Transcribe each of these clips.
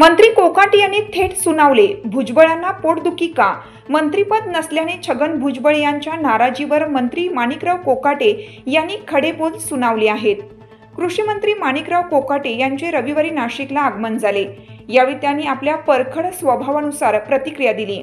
मंत्री कोकाटे यांनी थेट सुनावले, भुजबळांना पोटदुखी का? मंत्रीपद नसल्याने छगन भुजबळ यांच्या नाराजीवर मंत्री माणिकराव कोकाटे यांनी खडे बोल सुनावले आहेत। कृषी मंत्री माणिकराव कोकाटे यांचे रविवारी नाशिकला आगमन झाले। यावेळी त्यांनी आपल्या परखड स्वभावानुसार प्रतिक्रिया दिली।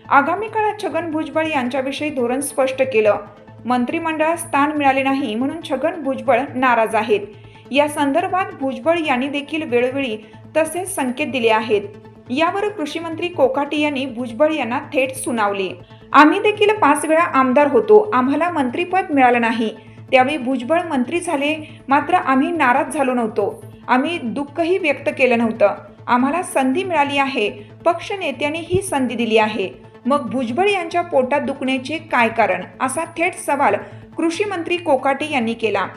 आगामी काळात छगन भुजबळ यांच्याविषयी धोरण स्पष्ट केलं। मंत्रिमंडळात स्थान मिळाले नाही म्हणून छगन भुजबळ नाराज आहेत। या संदर्भात भुजबळ यांनी देखील वेळोवेळी तसेच संकेत दिले आहेत। यावर कृषी मंत्री कोकाटे यांनी भुजबळ यांना थेट सुनावले। आम्ही देखील 5 वेळा आमदार होतो, आम्हाला मंत्रिपद मिळालं नाही। त्यावेळी भुजबळ मंत्री झाले, मात्र आम्ही नाराज झालो नव्हतो, आम्ही दुःखही व्यक्त केलं नव्हतं। आम्हाला संधी मिळाली आहे, पक्ष नेत्यांनी ही संधी दिली आहे, मग भुजबळ यांच्या पोटात दुखण्याचे काय कारण, असा थेट सवाल कृषी मंत्री कोकाटे यांनी केला।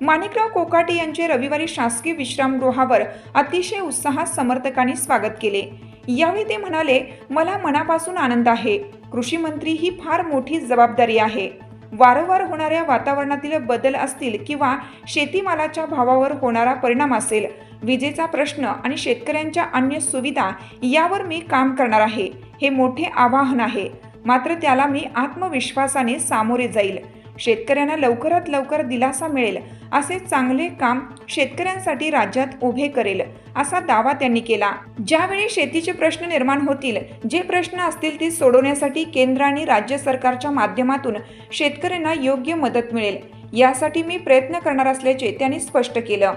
माणिकराव कोकाटे यांचे रविवारी शासकीय विश्रामगृहावर अतिशय उत्साहात समर्थकांनी स्वागत केले। यावेळी ते म्हणाले, मला मनापासून आनंद आहे। कृषी मंत्री ही फार मोठी जबाबदारी आहे। वारंवार होणाऱ्या वातावरणातील बदल असतील किंवा शेतीमालाच्या भावावर होणारा परिणाम असेल, विजेचा प्रश्न आणि शेतकऱ्यांच्या अन्य सुविधा यावर मी काम करणार आहे। हे मोठे आव्हान आहे, मात्र त्याला मी आत्मविश्वासाने सामोरे जाईल। शेतकऱ्यांना लवकरात लवकर दिलासा मिळेल असे चांगले काम शेतकऱ्यांसाठी राज्यात उभे करेल, असा दावा त्यांनी केला। ज्यावेळी शेतीचे प्रश्न निर्माण होतील, जे प्रश्न असतील ते सोडवण्यासाठी केंद्र आणि राज्य सरकारच्या माध्यमातून शेतकऱ्यांना योग्य मदत मिळेल, यासाठी मी प्रयत्न करणार असल्याचे त्यांनी स्पष्ट केलं।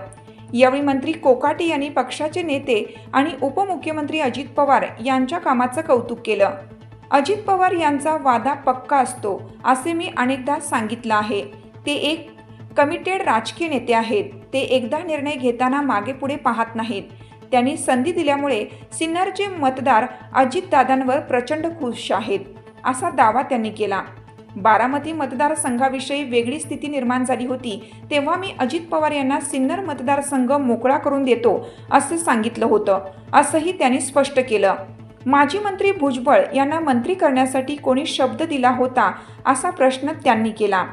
यावेळी मंत्री कोकाटे यांनी पक्षाचे नेते आणि उपमुख्यमंत्री अजित पवार यांच्या कामाचं कौतुक केलं। अजित पवार यांचा वादा पक्का असतो असे मी अनेकदा सांगितलं आहे। ते एक कमिटेड राजकीय नेते आहेत। ते एकदा निर्णय घेताना मागे पुढे पाहत नाहीत। त्यांनी संधी दिल्यामुळे सिन्नरचे मतदार अजितदादांवर प्रचंड खुश आहेत, असा दावा त्यांनी केला। बारामती मतदारसंघाविषयी वेगळी स्थिती निर्माण झाली होती, तेव्हा मी अजित पवार यांना सिन्नर मतदारसंघ मोकळा करून देतो असं सांगितलं होतं, असंही त्यांनी स्पष्ट केलं। माजी मंत्री भुजबळ यांना मंत्री करण्यासाठी कोणी शब्द दिला होता, असा प्रश्न त्यांनी केला।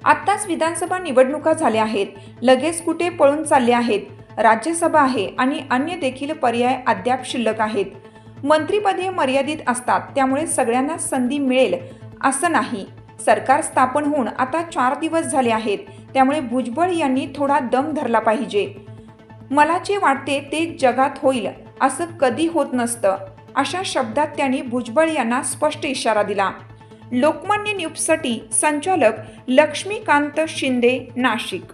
आत्ताच विधानसभा निवडणुका झाल्या आहेत, लगेच कुठे पळून चालले आहेत। राज्यसभा आहे आणि अन्य देखील पर्याय अद्याप शिल्लक आहेत। मंत्रिपदे मर्यादित असतात, त्यामुळे सगळ्यांना संधी मिळेल असं नाही। सरकार स्थापन होऊन आता 4 दिवस झाले आहेत, त्यामुळे भुजबळ यांनी थोडा दम धरला पाहिजे। मला जे वाटते ते जगात होईल असं कधी होत नसतं, अशा शब्दात त्यांनी भुजबळ यांना स्पष्ट इशारा दिला। लोकमान्य न्यूजसाठी संचालक लक्ष्मीकांत शिंदे, नाशिक।